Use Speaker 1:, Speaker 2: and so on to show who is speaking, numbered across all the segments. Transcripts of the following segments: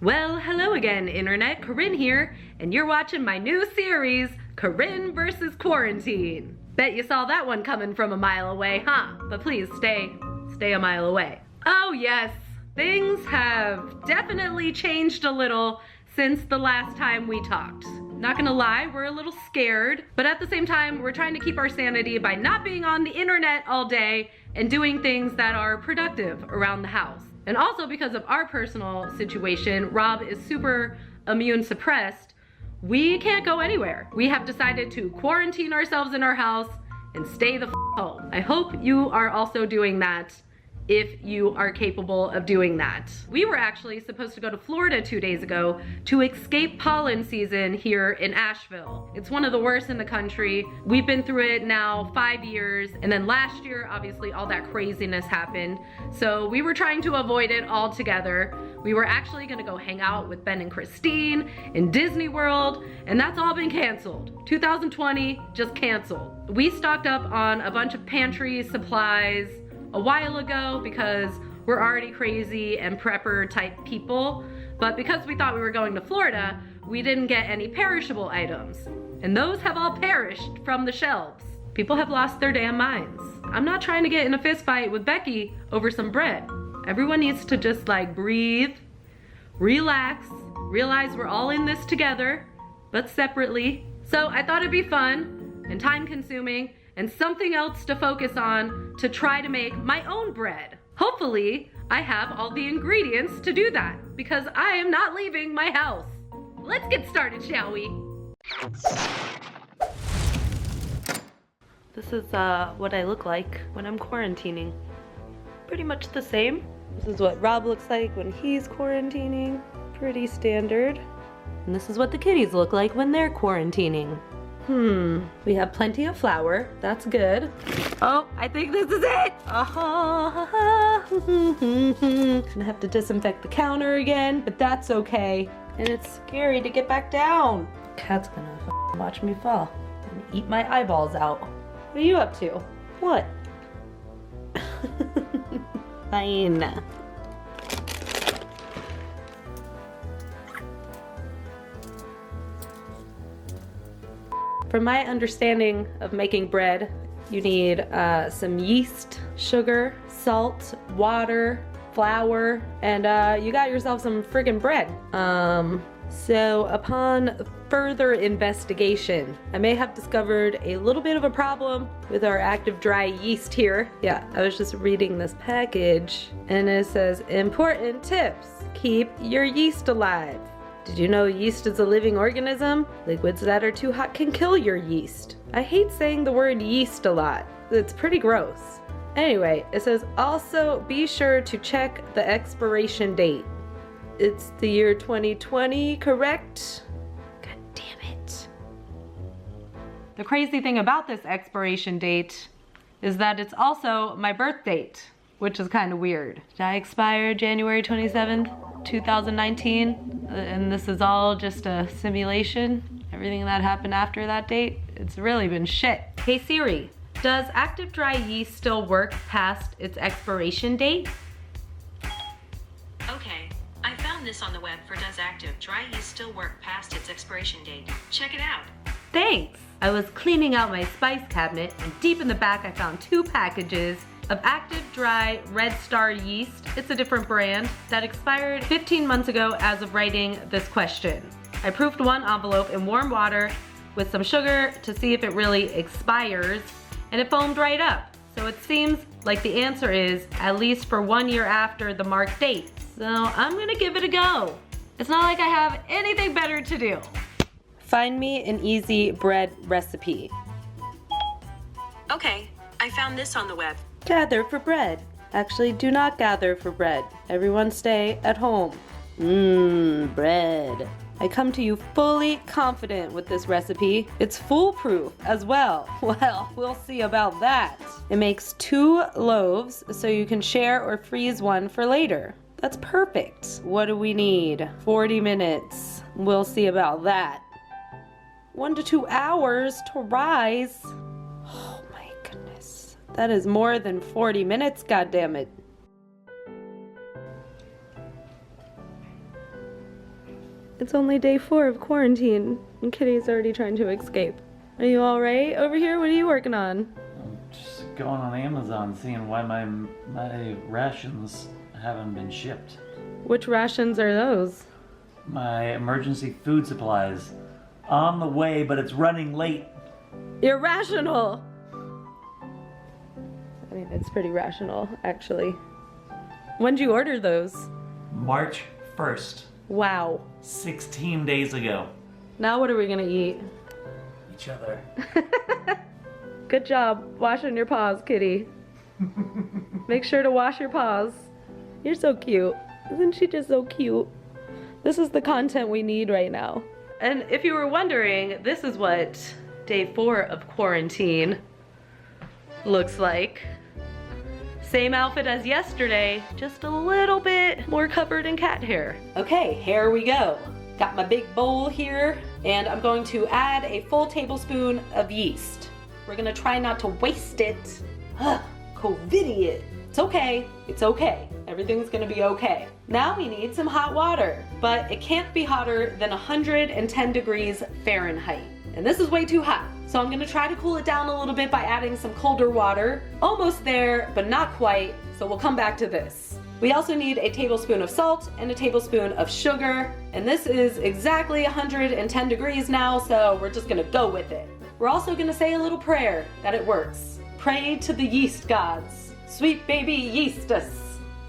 Speaker 1: Well, hello again, Internet. Corinne here, and you're watching my new series, Corinne versus Quarantine. Bet you saw that one coming from a mile away, huh? But please stay a mile away. Oh yes, things have definitely changed a little since the last time we talked. Not gonna lie, we're a little scared, but at the same time, we're trying to keep our sanity by not being on the internet all day and doing things that are productive around the house. And also because of our personal situation, Rob is super immune suppressed, we can't go anywhere. We have decided to quarantine ourselves in our house and stay the f home. I hope you are also doing that if you are capable of doing that. We were actually supposed to go to Florida 2 days ago to escape pollen season here in Asheville. It's one of the worst in the country. We've been through it now 5 years, and then last year, obviously, all that craziness happened. So we were trying to avoid it altogether. We were actually gonna go hang out with Ben and Christine in Disney World, and that's all been canceled. 2020 just canceled. We stocked up on a bunch of pantry supplies a while ago because we're already crazy and prepper type people, but because we thought we were going to Florida, we didn't get any perishable items, and those have all perished from the shelves. People have lost their damn minds. I'm not trying to get in a fist fight with Becky over some bread. Everyone needs to just like breathe, relax, realize we're all in this together, but separately. So I thought it'd be fun and time consuming and something else to focus on to try to make my own bread. Hopefully, I have all the ingredients to do that because I am not leaving my house. Let's get started, shall we? This is what I look like when I'm quarantining. Pretty much the same. This is what Rob looks like when he's quarantining. Pretty standard. And this is what the kitties look like when they're quarantining. We have plenty of flour. That's good. Oh, I think this is it. Gonna have to disinfect the counter again, but that's okay. And it's scary to get back down. Cat's gonna watch me fall and eat my eyeballs out. What are you up to? What? Fine. From my understanding of making bread, you need some yeast, sugar, salt, water, flour, and you got yourself some friggin' bread. So upon further investigation, I may have discovered a little bit of a problem with our active dry yeast here. Yeah, I was just reading this package and it says, important tips, keep your yeast alive. Did you know yeast is a living organism? Liquids that are too hot can kill your yeast. I hate saying the word yeast a lot. It's pretty gross. Anyway, it says also be sure to check the expiration date. It's the year 2020, correct? God damn it. The crazy thing about this expiration date is that it's also my birth date, which is kind of weird. Did I expire January 27th, 2019? And this is all just a simulation? Everything that happened after that date? It's really been shit. Hey Siri, does active dry yeast still work past its expiration date?
Speaker 2: Okay, I found this on the web for does active dry yeast still work past its expiration date. Check it out.
Speaker 1: Thanks! I was cleaning out my spice cabinet and deep in the back I found 2 packages of active dry Red Star yeast. It's a different brand that expired 15 months ago as of writing this question. I proofed one envelope in warm water with some sugar to see if it really expires, and it foamed right up. So it seems like the answer is at least for 1 year after the marked date. So I'm gonna give it a go. It's not like I have anything better to do. Find me an easy bread recipe.
Speaker 2: Okay, I found this on the web.
Speaker 1: Gather for bread. Actually, do not gather for bread. Everyone stay at home. Bread. I come to you fully confident with this recipe. It's foolproof as well. Well, we'll see about that. It makes 2 loaves so you can share or freeze one for later. That's perfect. What do we need? 40 minutes. We'll see about that. 1 to 2 hours to rise. Oh my goodness. That is more than 40 minutes, goddammit. It's only day 4 of quarantine, and Kitty's already trying to escape. Are you alright over here? What are you working on?
Speaker 3: I'm just going on Amazon seeing why my rations haven't been shipped.
Speaker 1: Which rations are those?
Speaker 3: My emergency food supplies. On the way, but it's running late.
Speaker 1: Irrational! I mean, it's pretty rational, actually. When'd you order those?
Speaker 3: March 1st.
Speaker 1: Wow.
Speaker 3: 16 days ago.
Speaker 1: Now what are we gonna eat?
Speaker 3: Each other.
Speaker 1: Good job washing your paws, Kitty. Make sure to wash your paws. You're so cute. Isn't she just so cute? This is the content we need right now. And if you were wondering, this is what day 4 of quarantine looks like. Same outfit as yesterday, just a little bit more covered in cat hair. Okay, here we go. Got my big bowl here, and I'm going to add a full tablespoon of yeast. We're gonna try not to waste it. COVIDiot. It's okay, it's okay. Everything's gonna be okay. Now we need some hot water, but it can't be hotter than 110 degrees Fahrenheit. And this is way too hot. So I'm gonna try to cool it down a little bit by adding some colder water. Almost there, but not quite, so we'll come back to this. We also need a tablespoon of salt and a tablespoon of sugar, and this is exactly 110 degrees now, so we're just gonna go with it. We're also gonna say a little prayer that it works. Pray to the yeast gods. Sweet baby yeastus.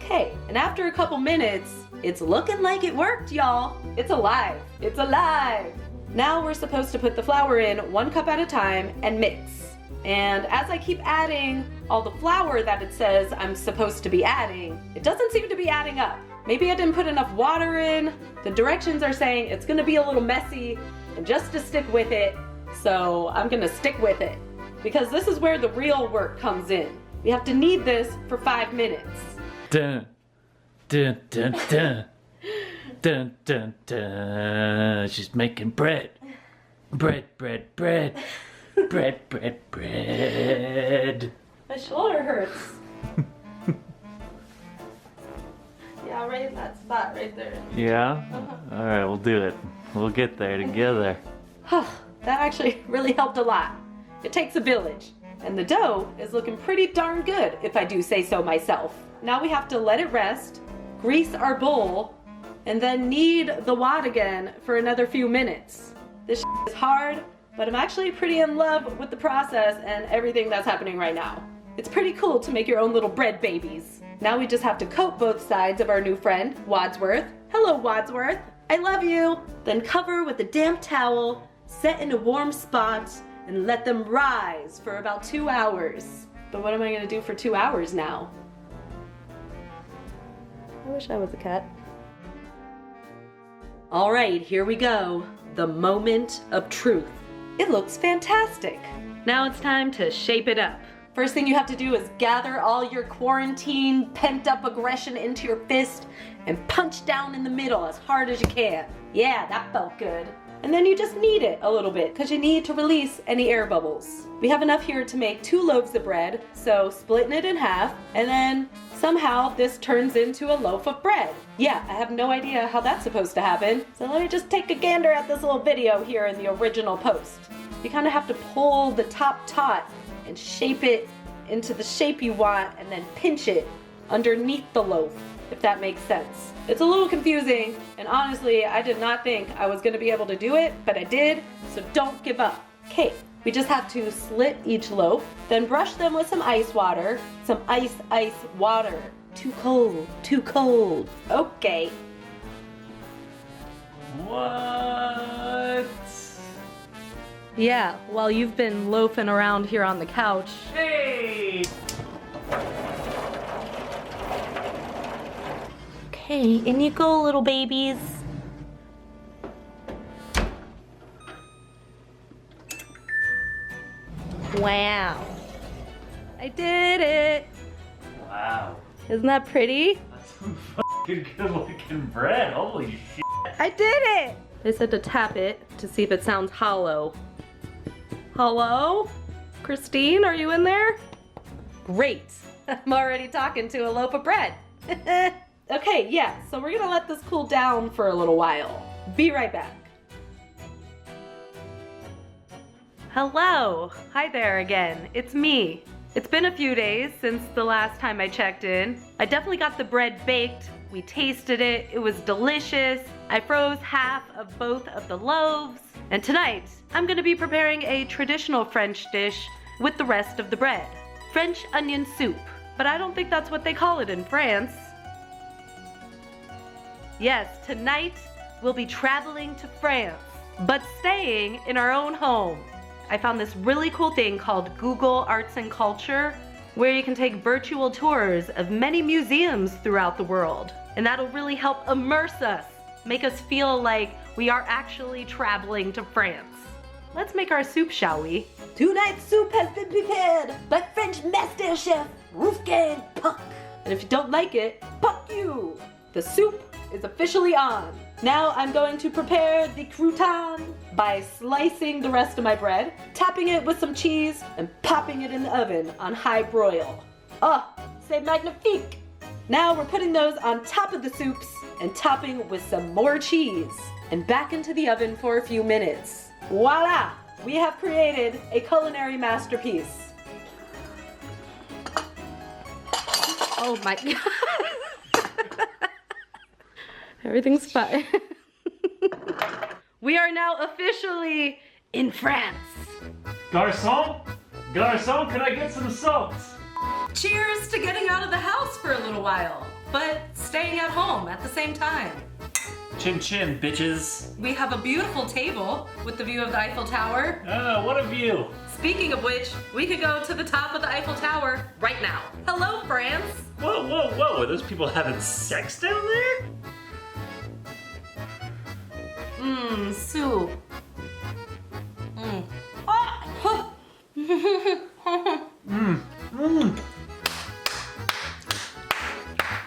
Speaker 1: Okay, and after a couple minutes, it's looking like it worked, y'all. It's alive, it's alive. Now we're supposed to put the flour in 1 cup at a time and mix. And as I keep adding all the flour that it says I'm supposed to be adding, it doesn't seem to be adding up. Maybe I didn't put enough water in. The directions are saying it's gonna be a little messy, and just to stick with it, so I'm gonna stick with it. Because this is where the real work comes in. We have to knead this for 5 minutes.
Speaker 3: Dun, dun, dun, dun. Dun, dun, dun. She's making bread. Bread, bread, bread. Bread, bread, bread.
Speaker 1: My shoulder hurts. Yeah, right in that spot right there.
Speaker 3: Yeah? Alright, we'll do it. We'll get there together.
Speaker 1: That actually really helped a lot. It takes a village. And the dough is looking pretty darn good, if I do say so myself. Now we have to let it rest, grease our bowl, and then knead the wad again for another few minutes. This is hard, but I'm actually pretty in love with the process and everything that's happening right now. It's pretty cool to make your own little bread babies. Now we just have to coat both sides of our new friend, Wadsworth. Hello, Wadsworth. I love you. Then cover with a damp towel, set in a warm spot, and let them rise for about 2 hours. But what am I gonna do for 2 hours now? I wish I was a cat. All right, here we go. The moment of truth. It looks fantastic. Now it's time to shape it up. First thing you have to do is gather all your quarantine pent up aggression into your fist and punch down in the middle as hard as you can. Yeah, that felt good. And then you just knead it a little bit because you need to release any air bubbles. We have enough here to make 2 loaves of bread, so splitting it in half, and then somehow this turns into a loaf of bread. Yeah, I have no idea how that's supposed to happen, so let me just take a gander at this little video here in the original post. You kind of have to pull the top taut and shape it into the shape you want and then pinch it underneath the loaf, if that makes sense. It's a little confusing, and honestly, I did not think I was gonna be able to do it, but I did, so don't give up. Okay, we just have to slit each loaf, then brush them with some ice water. Some ice water. Too cold, too cold. Okay.
Speaker 3: What?
Speaker 1: Yeah, while you've been loafing around here on the couch.
Speaker 3: Hey!
Speaker 1: Okay, in you go, little babies. Wow. I did it.
Speaker 3: Wow.
Speaker 1: Isn't that pretty?
Speaker 3: That's some fucking good looking bread. Holy shit.
Speaker 1: I did it! They said to tap it to see if it sounds hollow. Hello? Christine, are you in there? Great. I'm already talking to a loaf of bread. Okay, yeah, so we're gonna let this cool down for a little while. Be right back. Hello. Hi there again. It's me. It's been a few days since the last time I checked in. I definitely got the bread baked. We tasted it. It was delicious. I froze half of both of the loaves. And tonight, I'm gonna be preparing a traditional French dish with the rest of the bread. French onion soup. But I don't think that's what they call it in France. Yes, tonight we'll be traveling to France, but staying in our own home. I found this really cool thing called Google Arts and Culture, where you can take virtual tours of many museums throughout the world. And that'll really help immerse us, make us feel like we are actually traveling to France. Let's make our soup, shall we?
Speaker 4: Tonight's soup has been prepared by French master chef Wolfgang Puck.
Speaker 1: And if you don't like it, fuck you! The soup is officially on. Now I'm going to prepare the crouton by slicing the rest of my bread, topping it with some cheese, and popping it in the oven on high broil. Oh, c'est magnifique! Now we're putting those on top of the soups and topping with some more cheese and back into the oven for a few minutes. Voila! We have created a culinary masterpiece. Oh my god. Everything's fine. We are now officially in France.
Speaker 3: Garçon? Garçon, can I get some salt?
Speaker 1: Cheers to getting out of the house for a little while, but staying at home at the same time.
Speaker 3: Chin chin, bitches.
Speaker 1: We have a beautiful table with the view of the Eiffel Tower.
Speaker 3: What a view.
Speaker 1: Speaking of which, we could go to the top of the Eiffel Tower right now. Hello, France.
Speaker 3: Whoa, whoa, whoa, are those people having sex down there?
Speaker 1: Mmm, soup. Mmm. Ah!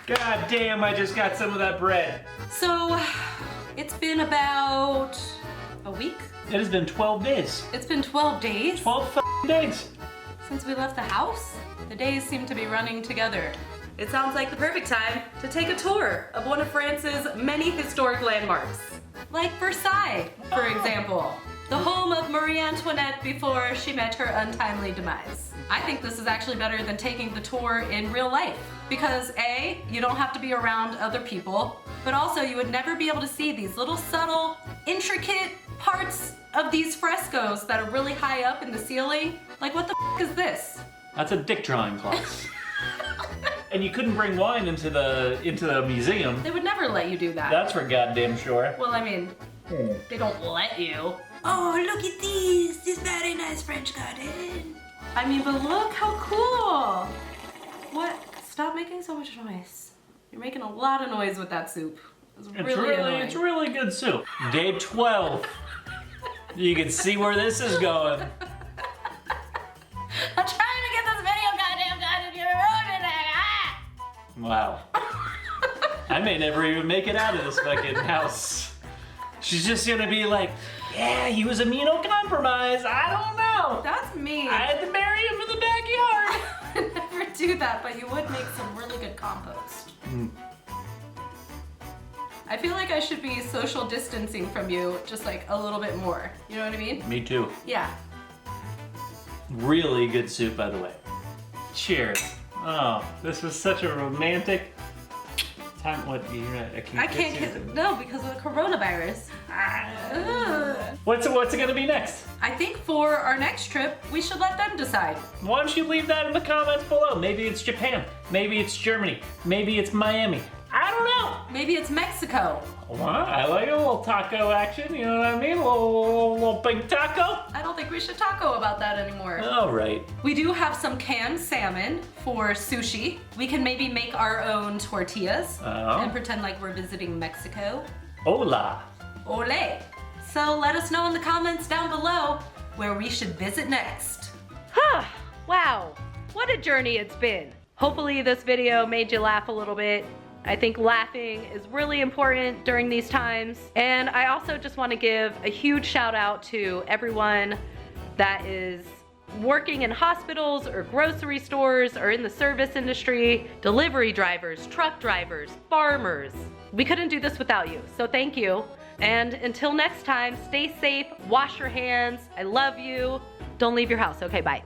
Speaker 3: God damn, I just got some of that bread.
Speaker 1: So, it's been about a week?
Speaker 3: It has been 12 days.
Speaker 1: It's been 12 days
Speaker 3: 12 days.
Speaker 1: since we left the house? The days seem to be running together. It sounds like the perfect time to take a tour of one of France's many historic landmarks. Like Versailles, for example. The home of Marie Antoinette before she met her untimely demise. I think this is actually better than taking the tour in real life. Because A, you don't have to be around other people, but also you would never be able to see these little subtle, intricate parts of these frescoes that are really high up in the ceiling. Like, what the f is this?
Speaker 3: That's a dick drawing class. And you couldn't bring wine into the museum.
Speaker 1: They would never let you do that.
Speaker 3: That's for goddamn sure.
Speaker 1: Well, I mean, they don't let you.
Speaker 4: Oh, look at this very nice French garden.
Speaker 1: I mean, but look how cool. What? Stop making so much noise. You're making a lot of noise with that soup. It's really annoying.
Speaker 3: It's really good soup. Day 12. You can see where this is going.
Speaker 4: I'm trying to get this video goddamn done and you're ruining it. Ah!
Speaker 3: Wow. I may never even make it out of this fucking house. She's just gonna be like, yeah, he was immunocompromised. I don't know.
Speaker 1: That's me.
Speaker 3: I had to bury him in the backyard.
Speaker 1: I would never do that, but you would make some really good compost. I feel like I should be social distancing from you just like a little bit more. You know what I mean?
Speaker 3: Me too.
Speaker 1: Yeah.
Speaker 3: Really good soup, by the way. Cheers. Oh, this was such a romantic time. What? I can't kiss you.
Speaker 1: No, because of the coronavirus.
Speaker 3: What's it gonna be next?
Speaker 1: I think for our next trip, we should let them decide.
Speaker 3: Why don't you leave that in the comments below? Maybe it's Japan. Maybe it's Germany. Maybe it's Miami. I don't know.
Speaker 1: Maybe it's Mexico.
Speaker 3: Well, I like a little taco action, you know what I mean? A little pink taco.
Speaker 1: I don't think we should taco about that anymore.
Speaker 3: All right.
Speaker 1: We do have some canned salmon for sushi. We can maybe make our own tortillas and pretend like we're visiting Mexico.
Speaker 3: Hola.
Speaker 1: Ole. So let us know in the comments down below where we should visit next. Wow, what a journey it's been. Hopefully this video made you laugh a little bit. I think laughing is really important during these times. And I also just want to give a huge shout out to everyone that is working in hospitals or grocery stores or in the service industry, delivery drivers, truck drivers, farmers. We couldn't do this without you, so thank you. And until next time, stay safe, wash your hands. I love you. Don't leave your house. Okay, bye.